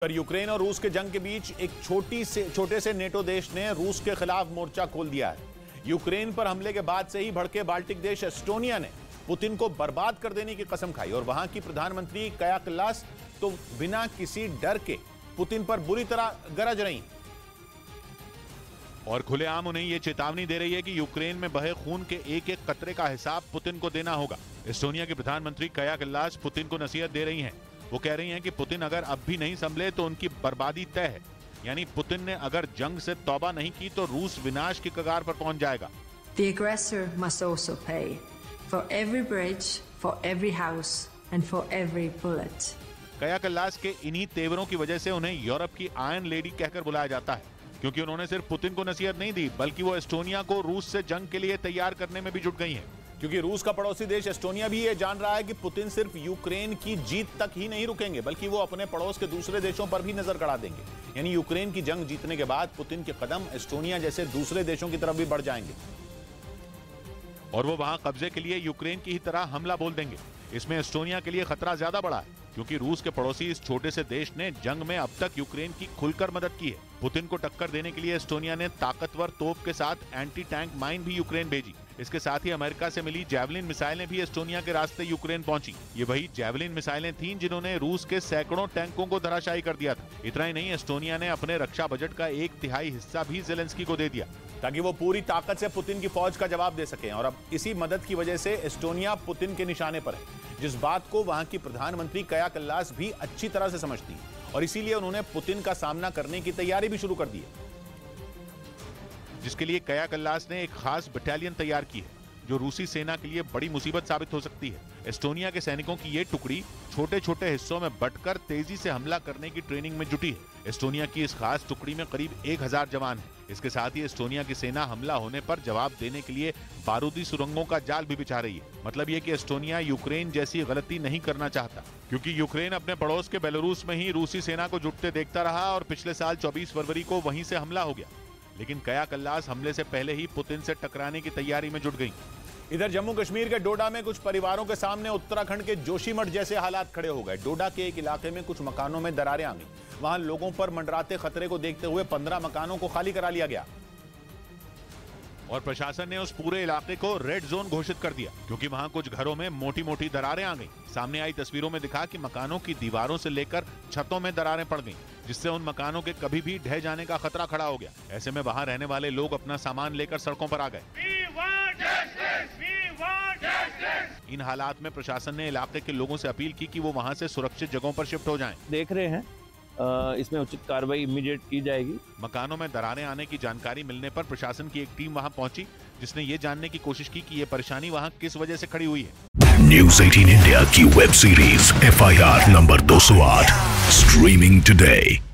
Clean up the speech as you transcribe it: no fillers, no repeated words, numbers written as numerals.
पर यूक्रेन और रूस के जंग के बीच एक छोटे से नेटो देश ने रूस के खिलाफ मोर्चा खोल दिया है। यूक्रेन पर हमले के बाद से ही भड़के बाल्टिक देश एस्टोनिया ने पुतिन को बर्बाद कर देने की कसम खाई और वहां की प्रधानमंत्री काया कल्लास तो बिना किसी डर के पुतिन पर बुरी तरह गरज रही और खुलेआम उन्हें यह चेतावनी दे रही है कि यूक्रेन में बहे खून के एक एक कतरे का हिसाब पुतिन को देना होगा। एस्टोनिया की प्रधानमंत्री काया कल्लास पुतिन को नसीहत दे रही हैं। वो कह रही हैं कि पुतिन अगर अब भी नहीं संभले तो उनकी बर्बादी तय है। यानी पुतिन ने अगर जंग से तौबा नहीं की तो रूस विनाश की कगार पर पहुंच जाएगा। The aggressor must also pay for every bridge, for every house and for every bullet. काया कल्लास के इन्हीं तेवरों की वजह से उन्हें यूरोप की आयरन लेडी कहकर बुलाया जाता है, क्योंकि उन्होंने सिर्फ पुतिन को नसीहत नहीं दी बल्कि वो एस्टोनिया को रूस से जंग के लिए तैयार करने में भी जुट गई हैं। क्योंकि रूस का पड़ोसी देश एस्टोनिया भी ये जान रहा है कि पुतिन सिर्फ यूक्रेन की जीत तक ही नहीं रुकेंगे बल्कि वो अपने पड़ोस के दूसरे देशों पर भी नजर गड़ा देंगे। यानी यूक्रेन की जंग जीतने के बाद पुतिन के कदम एस्टोनिया जैसे दूसरे देशों की तरफ भी बढ़ जाएंगे और वो वहां कब्जे के लिए यूक्रेन की ही तरह हमला बोल देंगे। इसमें एस्टोनिया के लिए खतरा ज्यादा बड़ा है, क्योंकि रूस के पड़ोसी इस छोटे से देश ने जंग में अब तक यूक्रेन की खुलकर मदद की है। पुतिन को टक्कर देने के लिए एस्टोनिया ने ताकतवर तोप के साथ एंटी टैंक माइन भी यूक्रेन भेजी। इसके साथ ही अमेरिका से मिली जैवलिन मिसाइलें भी एस्टोनिया के रास्ते यूक्रेन पहुंची। ये वही जैवलिन मिसाइलें थीं जिन्होंने रूस के सैकड़ों टैंकों को धराशायी कर दिया था। इतना ही नहीं, एस्टोनिया ने अपने रक्षा बजट का 1/3 हिस्सा भी ज़ेलेंस्की को दे दिया ताकि वो पूरी ताकत से पुतिन की फौज का जवाब दे सकें। और अब इसी मदद की वजह से एस्टोनिया पुतिन के निशाने पर है, जिस बात को वहां की प्रधानमंत्री काया कल्लास भी अच्छी तरह से समझती है और इसीलिए उन्होंने पुतिन का सामना करने की तैयारी भी शुरू कर दी है, जिसके लिए काया कल्लास ने एक खास बटालियन तैयार की है जो रूसी सेना के लिए बड़ी मुसीबत साबित हो सकती है। एस्टोनिया के सैनिकों की ये टुकड़ी छोटे छोटे हिस्सों में बंटकर तेजी से हमला करने की ट्रेनिंग में जुटी है। एस्टोनिया की इस खास टुकड़ी में करीब 1000 जवान हैं। इसके साथ ही एस्टोनिया की सेना हमला होने पर जवाब देने के लिए बारूदी सुरंगों का जाल भी बिछा रही है। मतलब ये कि एस्टोनिया यूक्रेन जैसी गलती नहीं करना चाहता, क्योंकि यूक्रेन अपने पड़ोस के बेलारूस में ही रूसी सेना को जुटते देखता रहा और पिछले साल 24 फरवरी को वहीं से हमला हो गया। लेकिन काया कल्लास हमले से पहले ही पुतिन से टकराने की तैयारी में जुट गई। इधर जम्मू कश्मीर के डोडा में कुछ परिवारों के सामने उत्तराखंड के जोशीमठ जैसे हालात खड़े हो गए। डोडा के एक इलाके में कुछ मकानों में दरारें आ गईं। वहां लोगों पर मंडराते खतरे को देखते हुए 15 मकानों को खाली करा लिया गया और प्रशासन ने उस पूरे इलाके को रेड जोन घोषित कर दिया, क्योंकि वहां कुछ घरों में मोटी मोटी दरारें आ गईं। सामने आई तस्वीरों में दिखा कि मकानों की दीवारों से लेकर छतों में दरारें पड़ गईं, जिससे उन मकानों के कभी भी ढह जाने का खतरा खड़ा हो गया। ऐसे में वहां रहने वाले लोग अपना सामान लेकर सड़कों पर आ गए। इन हालात में प्रशासन ने इलाके के लोगों से अपील की कि वो वहां से सुरक्षित जगहों पर शिफ्ट हो जाएं। देख रहे हैं, इसमें उचित कार्रवाई इमीडिएट की जाएगी। मकानों में दरारें आने की जानकारी मिलने पर प्रशासन की एक टीम वहां पहुंची, जिसने ये जानने की कोशिश की कि ये परेशानी वहां किस वजह से खड़ी हुई है। न्यूज़ 18 इंडिया की web series FIR number 208 streaming today.